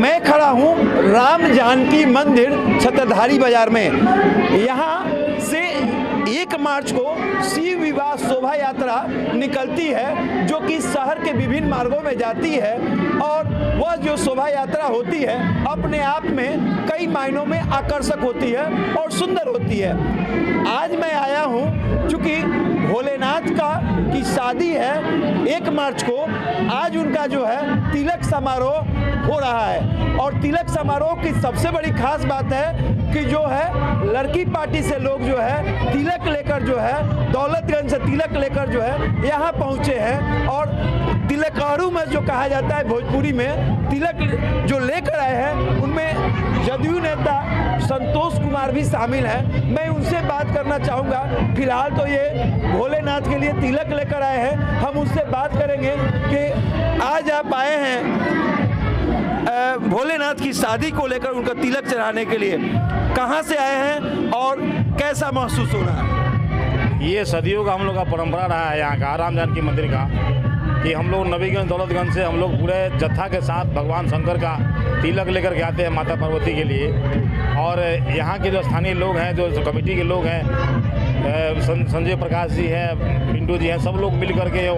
मैं खड़ा हूँ राम जानकी मंदिर छत्रधारी बाजार में। यहाँ से 1 मार्च को शिव विवाह शोभा यात्रा निकलती है जो कि शहर के विभिन्न मार्गों में जाती है और वह जो शोभा यात्रा होती है अपने आप में कई मायनों में आकर्षक होती है और सुंदर होती है। आज मैं आया हूँ चूँकि भोलेनाथ की शादी है 1 मार्च को, आज उनका जो है तिलक समारोह हो रहा है और तिलक समारोह की सबसे बड़ी खास बात है कि जो है लड़की पार्टी से लोग जो है तिलक लेकर जो है दौलतगंज से तिलक लेकर जो है यहाँ पहुँचे हैं और तिलकारू में जो कहा जाता है भोजपुरी में तिलक जो लेकर आए हैं उनमें जदयू नेता संतोष कुमार भी शामिल हैं। मैं उनसे बात करना चाहूँगा। फिलहाल तो ये भोलेनाथ के लिए तिलक लेकर आए हैं, हम उनसे बात करेंगे कि आज आप आए हैं भोलेनाथ की शादी को लेकर उनका तिलक चढ़ाने के लिए, कहाँ से आए हैं और कैसा महसूस हो रहा है? ये सदियों का हम लोग का परंपरा रहा है यहाँ का राम जानकी मंदिर का कि हम लोग नबीगंज दौलतगंज से हम लोग पूरे जत्था के साथ भगवान शंकर का तिलक लेकर के आते हैं माता पार्वती के लिए। और यहाँ के जो स्थानीय लोग हैं, जो कमेटी के लोग हैं, संजय प्रकाश जी हैं, पिंटू जी हैं, सब लोग मिल करके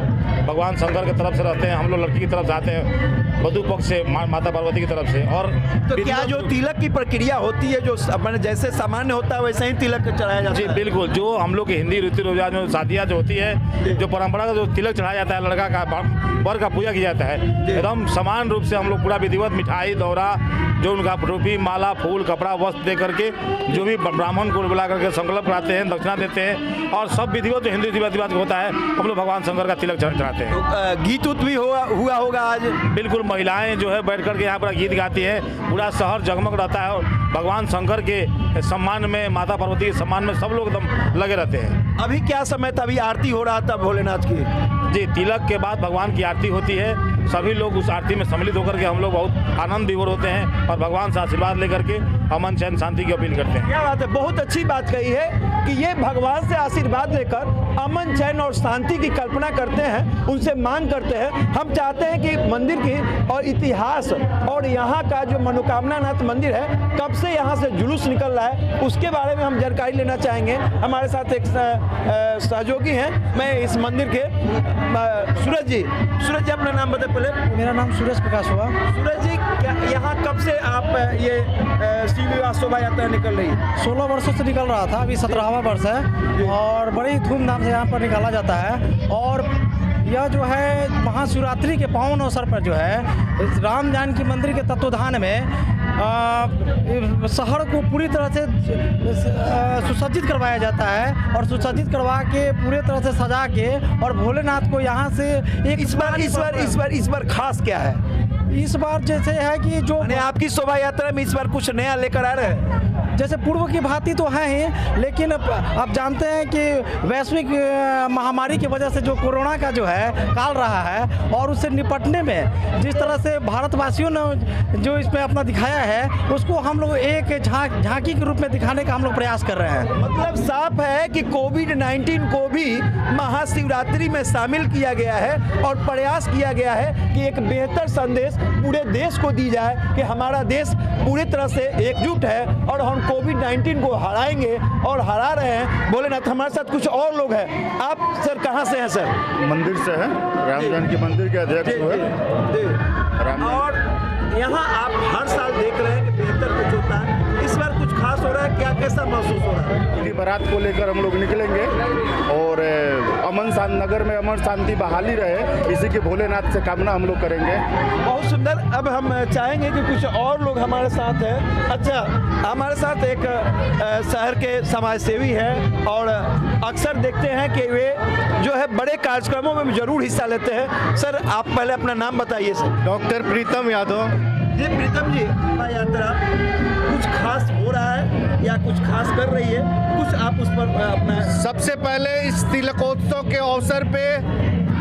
भगवान शंकर की तरफ से रहते हैं। हम लोग लड़की की तरफ जाते हैं वधू पक्ष से माता पार्वती की तरफ से। और तो क्या जो तिलक की प्रक्रिया होती है जो मैंने जैसे सामान्य होता है वैसे ही तिलक चढ़ाया जाता है? जी बिल्कुल, जो हम लोग के हिंदी रीति रिवाज में शादियाँ जो होती है, जो परंपरा का जो तिलक चढ़ाया जाता है, लड़का का वर का पूजा किया जाता है, एकदम समान रूप से हम लोग पूरा विधिवत मिठाई दौरा जो उनका टोपी माला फूल कपड़ा वस्त्र दे करके जो भी ब्राह्मण को बुला करके संकल्प कराते हैं, दक्षिणा देते हैं और सब विधिवत जो हिंदी रिवाज होता है हम लोग भगवान शंकर का तिलक चढ़ाते हैं। तो गीत उत भी हुआ होगा आज? बिल्कुल, महिलाएं जो है बैठ करके यहाँ पर गीत गाती हैं, पूरा शहर जगमग रहता है और भगवान शंकर के सम्मान में, माता पार्वती के सम्मान में सब लोग एकदम लगे रहते हैं। अभी क्या समय था? अभी आरती हो रहा था भोलेनाथ की। जी, तिलक के बाद भगवान की आरती होती है, सभी लोग उस आरती में सम्मिलित होकर के हम लोग बहुत आनंद विभोर होते हैं और भगवान से आशीर्वाद लेकर के अमन चैन शांति की अपील करते हैं। क्या बात है, बहुत अच्छी बात कही है कि ये भगवान से आशीर्वाद लेकर अमन चैन और शांति की कल्पना करते हैं, उनसे मांग करते हैं। हम चाहते हैं कि मंदिर की और इतिहास और यहाँ का जो मनोकामना नाथ मंदिर है कब से यहाँ से जुलूस निकल रहा है उसके बारे में हम जानकारी लेना चाहेंगे। हमारे साथ एक सहयोगी हैं, मैं इस मंदिर के सूरज जी अपना नाम बताए पहले। मेरा नाम सूरज प्रकाश हुआ। सूरज जी, क्या यहाँ कब से आप ये शिव विवाह शोभा यात्रा निकल रही है? 16 वर्षों से निकल रहा था, अभी 17वां वर्ष है और बड़ी धूमधाम से यहाँ पर निकाला जाता है। और यह जो है महाशिवरात्रि के पावन अवसर पर जो है राम जानकी मंदिर के तत्वाधान में शहर को पूरी तरह से सुसज्जित करवाया जाता है और सुसज्जित करवा के पूरे तरह से सजा के और भोलेनाथ को यहाँ से एक इस बार खास क्या है? इस बार जैसे है कि जो आपकी शोभा यात्रा में इस बार कुछ नया लेकर आ रहे हैं? जैसे पूर्व की भांति तो है ही, लेकिन आप जानते हैं कि वैश्विक महामारी की वजह से जो कोरोना का जो है काल रहा है और उससे निपटने में जिस तरह से भारतवासियों ने जो इसमें अपना दिखाया है उसको हम लोग एक झांकी के रूप में दिखाने का हम लोग प्रयास कर रहे हैं। मतलब साफ है कि कोविड-19 को भी महाशिवरात्रि में शामिल किया गया है और प्रयास किया गया है कि एक बेहतर संदेश पूरे देश को दी जाए कि हमारा देश पूरी तरह से एकजुट है और हम कोविड-19 को हराएंगे और हरा रहे हैं। भोलेनाथ, हमारे साथ कुछ और लोग हैं। आप सर कहाँ से हैं? सर मंदिर से हैं, राम जानकी मंदिर के अध्यक्ष हुए। और यहाँ आप हर साल देख रहे हैं कि बेहतर कुछ होता है, इस बार कुछ खास हो रहा है, क्या कैसा महसूस हो रहा है? पूरी बारात को लेकर हम लोग निकलेंगे और अमन नगर में अमन शांति बहाली रहे, इसी की भोलेनाथ से कामना हम लोग करेंगे। बहुत सुंदर। अब हम चाहेंगे कि कुछ और लोग हमारे साथ हैं। अच्छा, हमारे साथ एक शहर के समाज सेवी हैं और अक्सर देखते हैं कि वे जो है बड़े कार्यक्रमों में जरूर हिस्सा लेते हैं। सर, आप पहले अपना नाम बताइए। सर डॉक्टर प्रीतम यादव। जी प्रीतम जी, यात्रा कुछ खास हो रहा है या कुछ खास कर रही है, कुछ आप उस पर अपना। सबसे पहले इस तिलकोत्सव के अवसर पे,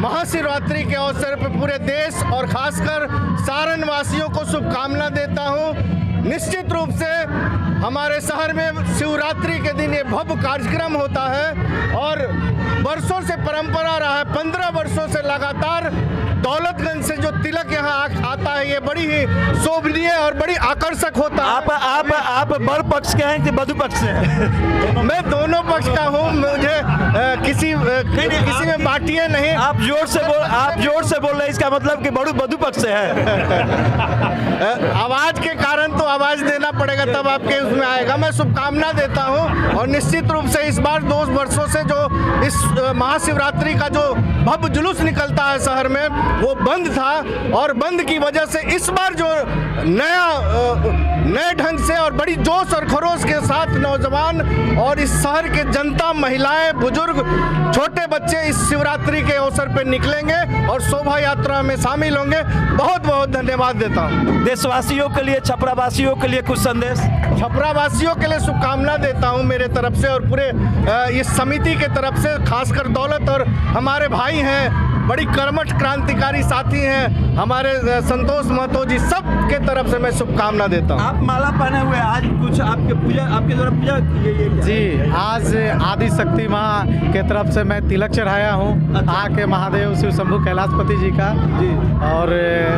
महाशिवरात्रि के अवसर पे पूरे देश और खासकर सारण वासियों को शुभकामना देता हूँ। निश्चित रूप से हमारे शहर में शिवरात्रि के दिन ये भव्य कार्यक्रम होता है और वर्षों से परंपरा रहा है। 15 वर्षों से लगातार दौलतगंज से जो तिलक यहाँ आता है, ये बड़ी ही शोभनीय और बड़ी आकर्षक होता है। आप बर पक्ष के हैं कि बधु पक्ष से हैं? मैं दोनों पक्ष का हूँ, मुझे किसी में बाटियाँ नहीं। आप जोर से बोल रहे हैं, इसका मतलब कि बधु पक्ष से है। आवाज के कारण तो आवाज देना पड़ेगा, तब आपके उसमें आएगा। मैं शुभकामना देता हूं, और निश्चित रूप से इस बार 2 वर्षों से जो इस महाशिवरात्रि का जो भव्य जुलूस निकलता है शहर में, वो बंद था, और बंद की वजह से इस बार जो नए ढंग से और बड़ी जोश और खरोश के साथ नौजवान और इस शहर के जनता, महिलाएं, बुजुर्ग, छोटे बच्चे इस शिवरात्रि के अवसर पर निकलेंगे और शोभा यात्रा में शामिल होंगे। बहुत बहुत धन्यवाद देता हूँ। देशवासियों के लिए, छपरा वासियों के लिए कुछ संदेश? छपरा वासियों के लिए शुभकामना देता हूं मेरे तरफ से और पूरे इस समिति के तरफ से, खासकर दौलत और हमारे भाई हैं, बड़ी कर्मठ क्रांतिकारी साथी हैं हमारे संतोष महतो जी, सब के तरफ से मैं शुभकामना देता हूं। आप माला पहने हुए, आज कुछ आपके द्वारा पूजा जी, आज आदि शक्ति माँ के तरफ से मैं तिलक चढ़ाया हूँ। अच्छा। आके महादेव शिव शंभू कैलाशपति जी का जी, और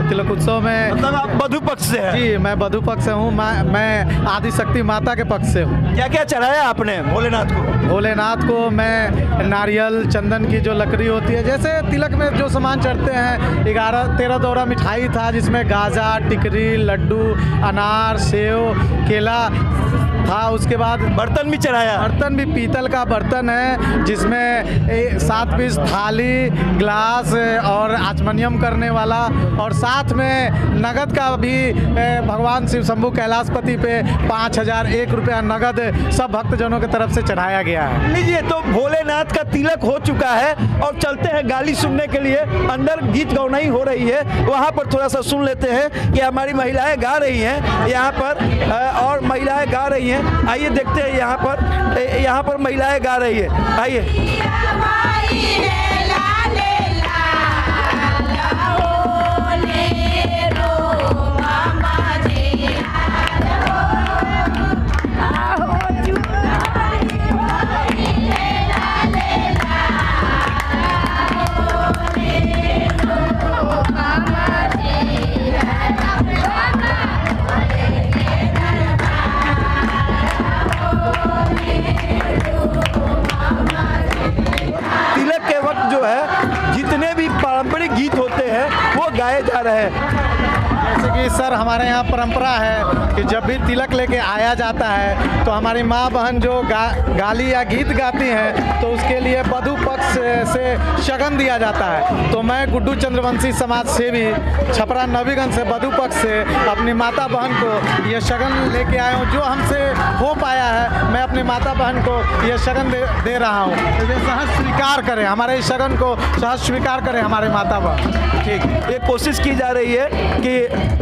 तिलक उत्सव में। मतलब आप बधु पक्ष से हैं? जी, मैं बधु पक्ष से हूँ। मैं आदि शक्ति माता के पक्ष से हूँ। क्या क्या चढ़ाया आपने भोलेनाथ को? भोलेनाथ को मैं नारियल, चंदन की जो लकड़ी होती है, जैसे तिलक में जो सामान चढ़ते हैं, 11-13 दौरा मिठाई था, जिसमें गाजा, टिकरी, लड्डू, अनार, सेव, केला था। उसके बाद बर्तन भी चढ़ाया? बर्तन भी पीतल का बर्तन है, जिसमें 7 पीस थाली, ग्लास और आचमनियम करने वाला, और साथ में नगद का भी भगवान शिव शंभू कैलाशपति पे 5001 रुपया नगद सब भक्तजनों की तरफ से चढ़ाया गया है। लीजिए, तो भोलेनाथ का तिलक हो चुका है और चलते हैं गाली सुनने के लिए। अंदर गीत गौनाई हो रही है, वहाँ पर थोड़ा सा सुन लेते हैं कि हमारी महिलाएं गा रही हैं यहाँ पर, और महिलाएं गा रही हैं। आइए देखते हैं यहाँ पर महिलाएं गा रही है। आइए। गीत होते हैं वो गाए जा रहे हैं। जैसे कि सर हमारे यहाँ परंपरा है कि जब भी तिलक लेके आया जाता है तो हमारी माँ बहन जो गाली या गीत गाती हैं तो उसके लिए वधू पक्ष से शगन दिया जाता है। तो मैं गुड्डू चंद्रवंशी समाज सेवी छपरा नवीगंज से वधू पक्ष से अपनी माता बहन को ये शगन लेके आया हूँ। जो हमसे हो पाया है मैं अपनी माता बहन को ये शगन दे रहा हूँ। वे सहज स्वीकार करें, हमारे इस शगन को सहज स्वीकार करें हमारे माता बहन। ठीक, ये कोशिश की जा रही है कि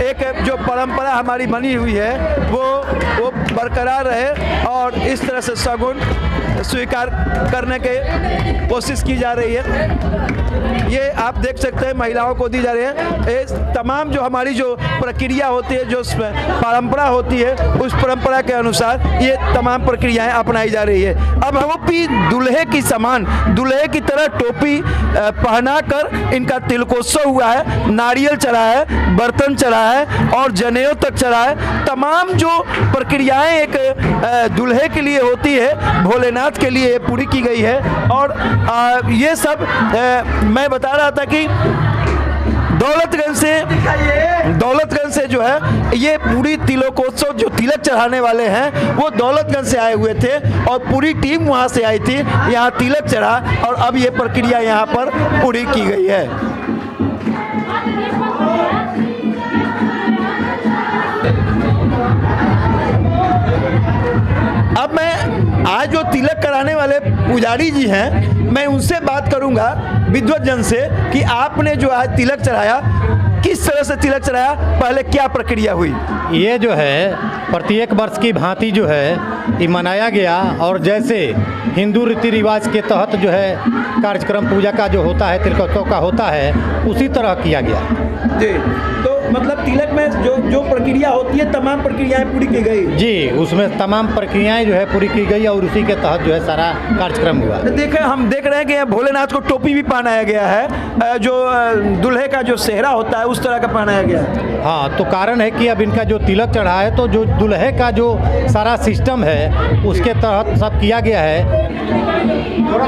एक जो परंपरा हमारी बनी हुई है वो बरकरार रहे और इस तरह से शगुन स्वीकार करने के कोशिश की जा रही है। ये आप देख सकते हैं महिलाओं को दी जा रही है। ये तमाम जो हमारी जो प्रक्रिया होती है, जो परंपरा होती है, उस परंपरा के अनुसार ये तमाम प्रक्रियाएं अपनाई जा रही है। अब हम भी दूल्हे की समान, दूल्हे की तरह टोपी पहना कर इनका तिलकोत्सव हुआ है। नारियल चढ़ा है, बर्तन चढ़ा है और जनेऊ तक चढ़ा है। तमाम जो प्रक्रियाएं एक दूल्हे के लिए होती है, भोलेनाथ के लिए पूरी की गई है। और ये सब मैं बता रहा था कि दौलतगंज से जो है ये पूरी तिलकोत्सव जो तिलक चढ़ाने वाले हैं वो दौलतगंज से आए हुए थे और पूरी टीम वहां से आई थी, यहाँ तिलक चढ़ा और अब ये प्रक्रिया यहाँ पर पूरी की गई है। अब मैं आज जो तिलक कराने वाले पुजारी जी हैं मैं उनसे बात करूंगा विद्वत जन से कि आपने जो आज तिलक चढ़ाया किस तरह से तिलक चढ़ाया, पहले क्या प्रक्रिया हुई? ये जो है प्रत्येक वर्ष की भांति जो है ये मनाया गया और जैसे हिंदू रीति रिवाज के तहत जो है कार्यक्रम पूजा का जो होता है तिलकोत्सव का होता है उसी तरह किया गया। जी, तो मतलब तिलक में जो प्रक्रिया होती है तमाम प्रक्रियाएं पूरी की गई। जी, उसमें तमाम प्रक्रियाएं जो है पूरी की गई और उसी के तहत जो है सारा कार्यक्रम हुआ। देखें, हम देख रहे हैं कि भोलेनाथ को टोपी भी पहनाया गया है, जो दूल्हे का जो सेहरा होता है उस तरह का पहनाया गया है। हाँ, तो कारण है कि अब इनका जो तिलक चढ़ा है तो जो दूल्हे का जो सारा सिस्टम है उसके तहत सब किया गया है। थोड़ा